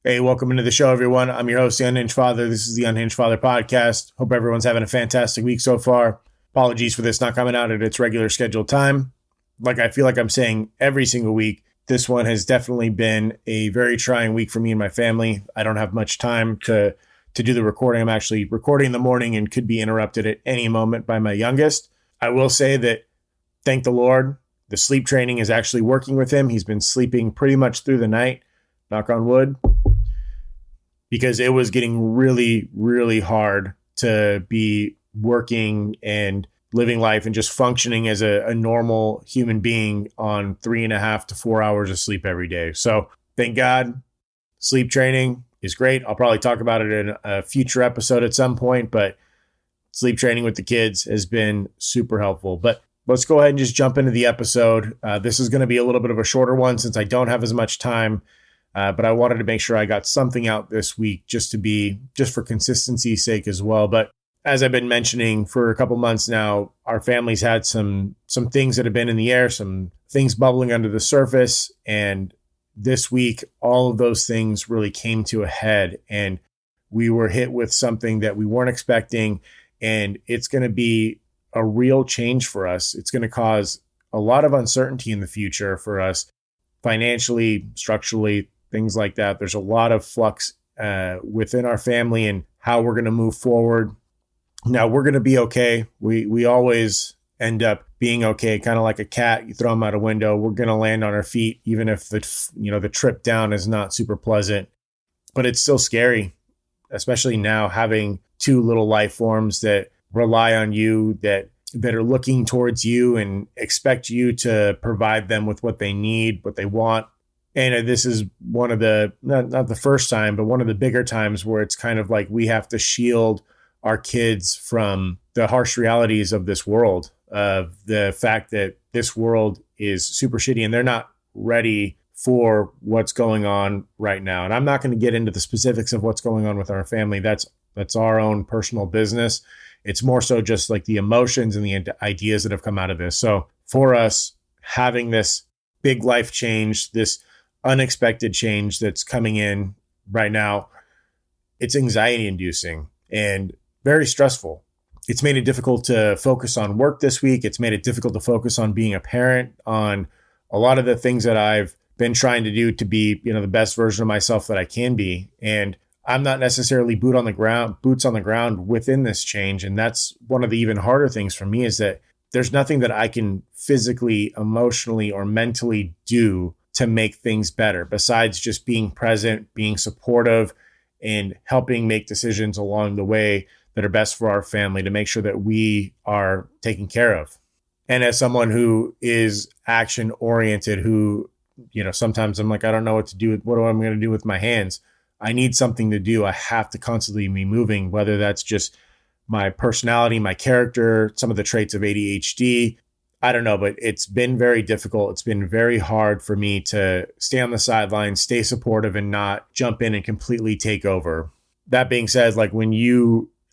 Hey, welcome into the show, everyone. I'm your host, the Unhinged Father. This is the Unhinged Father podcast. Hope everyone's having a fantastic week so far. Apologies for this not coming out at its regular scheduled time. Like I feel like I'm saying every single week, this one has definitely been a very trying week for me and my family. I don't have much time to do the recording. I'm actually recording in the morning and could be interrupted at any moment by my youngest. I will say that, thank the Lord, the sleep training is actually working with him. He's been sleeping pretty much through the night, knock on wood, because it was getting really, really hard to be working and living life and just functioning as a normal human being on 3.5 to 4 hours of sleep every day. So thank God, sleep training is great. I'll probably talk about it in a future episode at some point, but sleep training with the kids has been super helpful. But let's go ahead and just jump into the episode. This is going to be a little bit of a shorter one since I don't have as much time. But I wanted to make sure I got something out this week just for consistency's sake as well. But as I've been mentioning for a couple months now, our family's had some things that have been in the air, some things bubbling under the surface. And this week, all of those things really came to a head and we were hit with something that we weren't expecting. And it's going to be a real change for us. It's going to cause a lot of uncertainty in the future for us financially, structurally, things like that. There's a lot of flux within our family and how we're going to move forward. Now, we're going to be okay. We always end up being okay, kind of like a cat. You throw them out a window, we're going to land on our feet, even if the trip down is not super pleasant. But it's still scary, especially now having two little life forms that rely on you, that are looking towards you and expect you to provide them with what they need, what they want. And this is one of the, not the first time, but one of the bigger times where it's kind of like we have to shield our kids from the harsh realities of this world, of the fact that this world is super shitty and they're not ready for what's going on right now. And I'm not going to get into the specifics of what's going on with our family. That's our own personal business. It's more so just like the emotions and the ideas that have come out of this. So for us, having this big life change, this unexpected change that's coming in right now, it's anxiety inducing and very stressful. It's made it difficult to focus on work this week. It's made it difficult to focus on being a parent, on a lot of the things that I've been trying to do to be, the best version of myself that I can be. And I'm not necessarily boots on the ground within this change. And that's one of the even harder things for me, is that there's nothing that I can physically, emotionally, or mentally do to make things better besides just being present, being supportive, and helping make decisions along the way that are best for our family to make sure that we are taken care of. And as someone who is action oriented, who, sometimes I'm like, I don't know what to do with, what am I going to do with my hands? I need something to do. I have to constantly be moving, whether that's just my personality, my character, some of the traits of ADHD. I don't know, but it's been very difficult. It's been very hard for me to stay on the sidelines, stay supportive, and not jump in and completely take over. That being said, like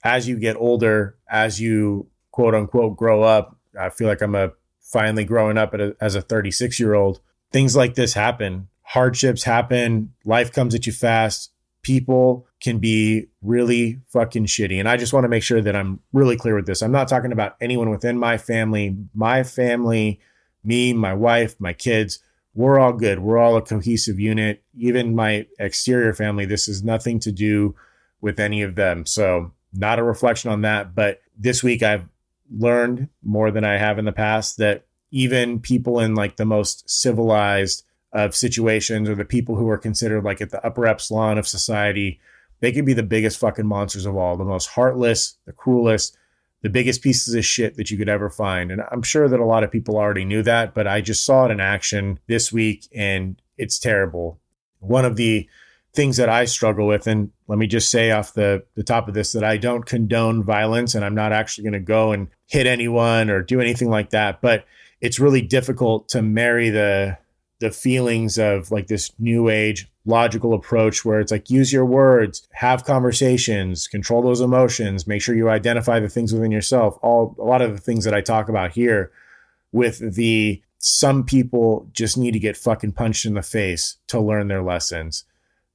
as you get older, as you quote unquote grow up, I feel like I'm finally growing up as a 36-year-old. Things like this happen. Hardships happen. Life comes at you fast. People can be really fucking shitty. And I just want to make sure that I'm really clear with this. I'm not talking about anyone within my family. My family, me, my wife, my kids, we're all good. We're all a cohesive unit. Even my exterior family, this has nothing to do with any of them. So not a reflection on that. But this week I've learned more than I have in the past that even people in like the most civilized of situations, or the people who are considered like at the upper epsilon of society, they can be the biggest fucking monsters of all, the most heartless, the cruelest, the biggest pieces of shit that you could ever find. And I'm sure that a lot of people already knew that, but I just saw it in action this week and it's terrible. One of the things that I struggle with, and let me just say off the top of this, that I don't condone violence and I'm not actually going to go and hit anyone or do anything like that. But it's really difficult to marry the feelings of like this new age logical approach where it's like, use your words, have conversations, control those emotions, make sure you identify the things within yourself. A lot of the things that I talk about here, with some people just need to get fucking punched in the face to learn their lessons.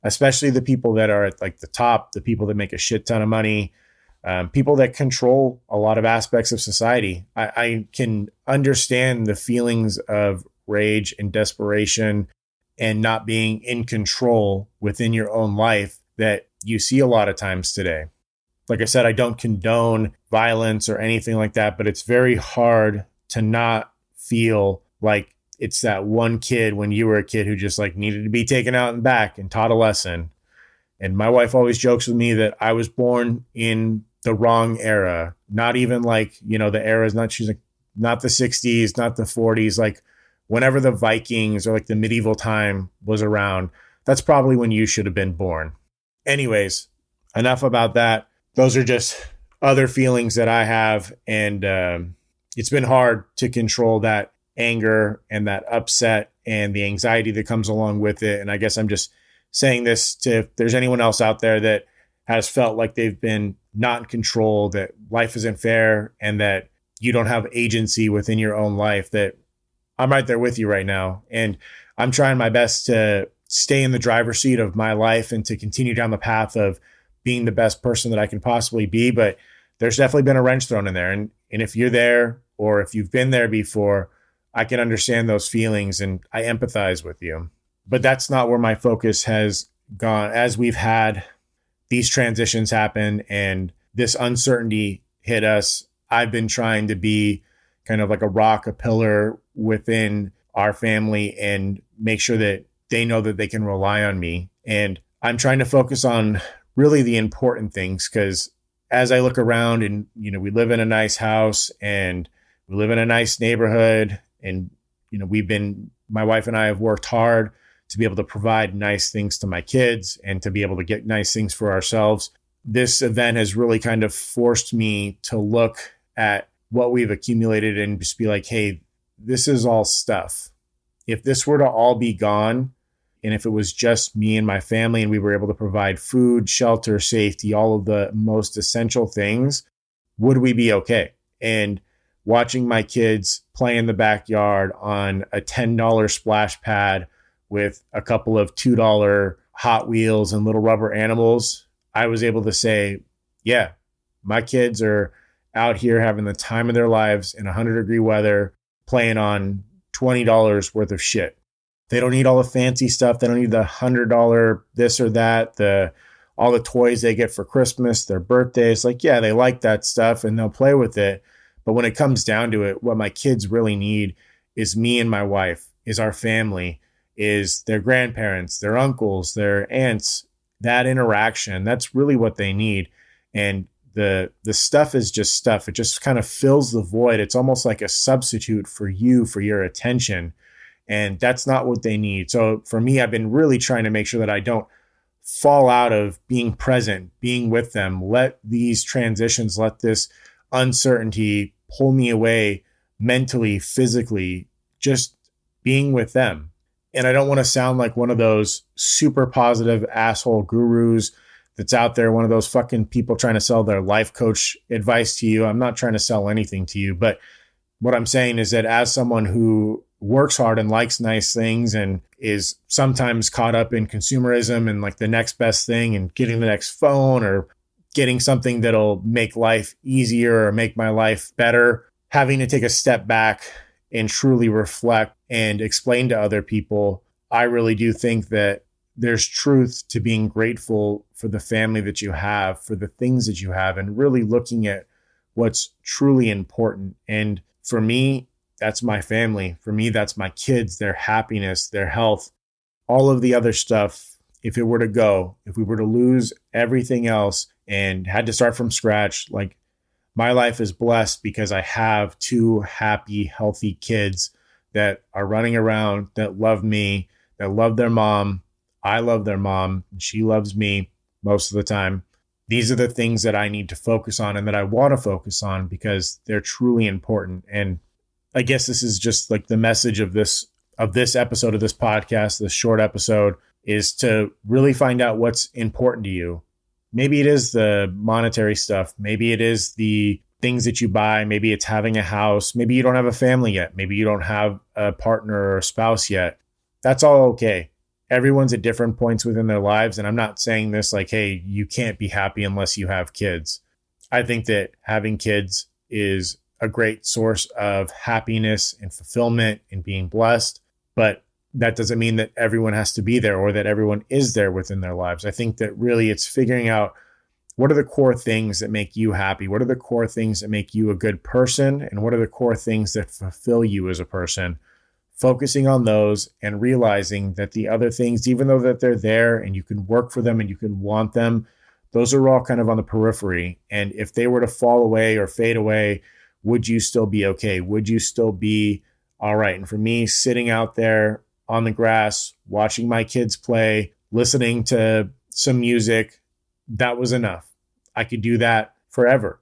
especially the people that are at like the top, the people that make a shit ton of money, people that control a lot of aspects of society. I can understand the feelings of rage and desperation and not being in control within your own life that you see a lot of times today. Like I said, I don't condone violence or anything like that, but it's very hard to not feel like it's that one kid when you were a kid who just like needed to be taken out and back and taught a lesson. And my wife always jokes with me that I was born in the wrong era, not even like, you know, the era is not, she's like, not the 60s, not the 40s, like whenever the Vikings or like the medieval time was around, that's probably when you should have been born. Anyways, enough about that. Those are just other feelings that I have. And it's been hard to control that anger and that upset and the anxiety that comes along with it. And I guess I'm just saying this to, if there's anyone else out there that has felt like they've been not in control, that life isn't fair, and that you don't have agency within your own life, that I'm right there with you right now. And I'm trying my best to stay in the driver's seat of my life and to continue down the path of being the best person that I can possibly be. But there's definitely been a wrench thrown in there. And if you're there, or if you've been there before, I can understand those feelings and I empathize with you. But that's not where my focus has gone. As we've had these transitions happen and this uncertainty hit us, I've been trying to be kind of like a rock, a pillar within our family and make sure that they know that they can rely on me. And I'm trying to focus on really the important things, because as I look around and, you know, we live in a nice house and we live in a nice neighborhood, and, you know, my wife and I have worked hard to be able to provide nice things to my kids and to be able to get nice things for ourselves. This event has really kind of forced me to look at what we've accumulated and just be like, hey, this is all stuff. If this were to all be gone, and if it was just me and my family and we were able to provide food, shelter, safety, all of the most essential things, would we be okay? And watching my kids play in the backyard on a $10 splash pad with a couple of $2 Hot Wheels and little rubber animals, I was able to say, yeah, my kids are out here having the time of their lives in 100-degree weather, playing on $20 worth of shit. They don't need all the fancy stuff. They don't need the $100 this or that, all the toys they get for Christmas, their birthdays. Like, yeah, they like that stuff and they'll play with it. But when it comes down to it, what my kids really need is me and my wife, is our family, is their grandparents, their uncles, their aunts, that interaction. That's really what they need. And the stuff is just stuff. It just kind of fills the void. It's almost like a substitute for you, for your attention. And that's not what they need. So for me, I've been really trying to make sure that I don't fall out of being present, being with them. Let these transitions, let this uncertainty pull me away mentally, physically, just being with them. And I don't want to sound like one of those super positive asshole gurus that's out there, one of those fucking people trying to sell their life coach advice to you. I'm not trying to sell anything to you, but what I'm saying is that as someone who works hard and likes nice things and is sometimes caught up in consumerism and like the next best thing and getting the next phone or getting something that'll make life easier or make my life better, having to take a step back and truly reflect and explain to other people, I really do think that there's truth to being grateful for the family that you have, for the things that you have, and really looking at what's truly important. And for me, that's my family. For me, that's my kids, their happiness, their health, all of the other stuff. If it were to go, if we were to lose everything else and had to start from scratch, like, my life is blessed because I have two happy, healthy kids that are running around, that love me, that love their mom. I love their mom. And she loves me most of the time. These are the things that I need to focus on and that I want to focus on because they're truly important. And I guess this is just like the message of this episode of this podcast, this short episode, is to really find out what's important to you. Maybe it is the monetary stuff. Maybe it is the things that you buy. Maybe it's having a house. Maybe you don't have a family yet. Maybe you don't have a partner or a spouse yet. That's all okay. everyone's at different points within their lives. And I'm not saying this like, hey, you can't be happy unless you have kids. I think that having kids is a great source of happiness and fulfillment and being blessed. But that doesn't mean that everyone has to be there or that everyone is there within their lives. I think that really it's figuring out what are the core things that make you happy? What are the core things that make you a good person? And what are the core things that fulfill you as a person? Focusing on those and realizing that the other things, even though that they're there and you can work for them and you can want them, those are all kind of on the periphery. And if they were to fall away or fade away, would you still be okay? Would you still be all right? And for me, sitting out there on the grass, watching my kids play, listening to some music, that was enough. I could do that forever.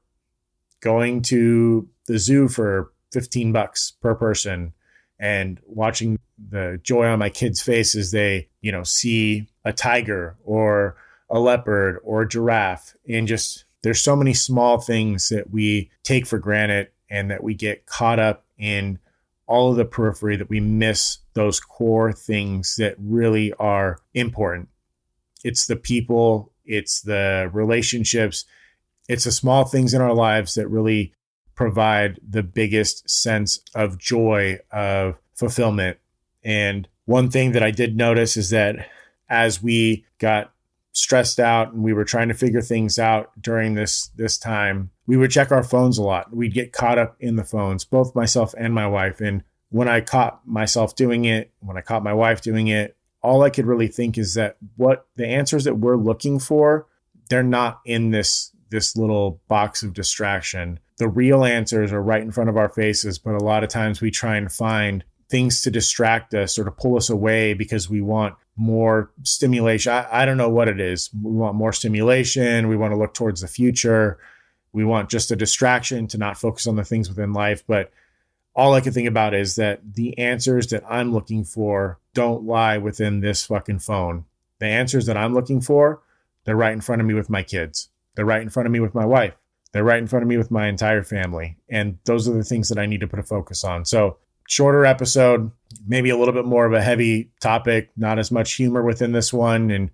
Going to the zoo for $15 per person and watching the joy on my kids' face as they, see a tiger or a leopard or a giraffe. And just, there's so many small things that we take for granted and that we get caught up in all of the periphery, that we miss those core things that really are important. It's the people, it's the relationships, it's the small things in our lives that really provide the biggest sense of joy, of fulfillment. And one thing that I did notice is that as we got stressed out and we were trying to figure things out during this time, we would check our phones a lot. We'd get caught up in the phones, both myself and my wife. And when I caught myself doing it, when I caught my wife doing it, all I could really think is that what the answers that we're looking for, they're not in this little box of distraction. The real answers are right in front of our faces, but a lot of times we try and find things to distract us or to pull us away because we want more stimulation. I don't know what it is. We want more stimulation. We want to look towards the future. We want just a distraction to not focus on the things within life. But all I can think about is that the answers that I'm looking for don't lie within this fucking phone. The answers that I'm looking for, they're right in front of me with my kids. They're right in front of me with my wife. They're right in front of me with my entire family. And those are the things that I need to put a focus on. So shorter episode, maybe a little bit more of a heavy topic, not as much humor within this one, and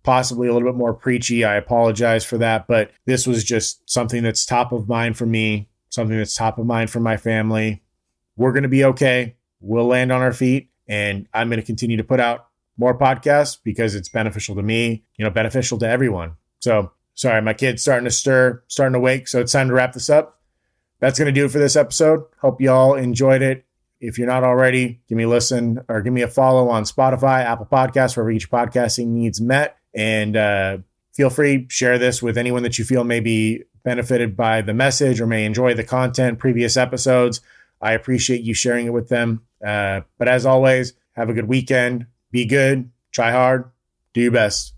possibly a little bit more preachy. I apologize for that, but this was just something that's top of mind for me, something that's top of mind for my family. We're going to be okay. We'll land on our feet, and I'm going to continue to put out more podcasts because it's beneficial to me, beneficial to everyone. So sorry, my kid's starting to stir, starting to wake. So it's time to wrap this up. That's going to do it for this episode. Hope you all enjoyed it. If you're not already, give me a listen or give me a follow on Spotify, Apple Podcasts, wherever each podcasting needs met. And feel free, share this with anyone that you feel may be benefited by the message or may enjoy the content, previous episodes. I appreciate you sharing it with them. But as always, have a good weekend. Be good. Try hard. Do your best.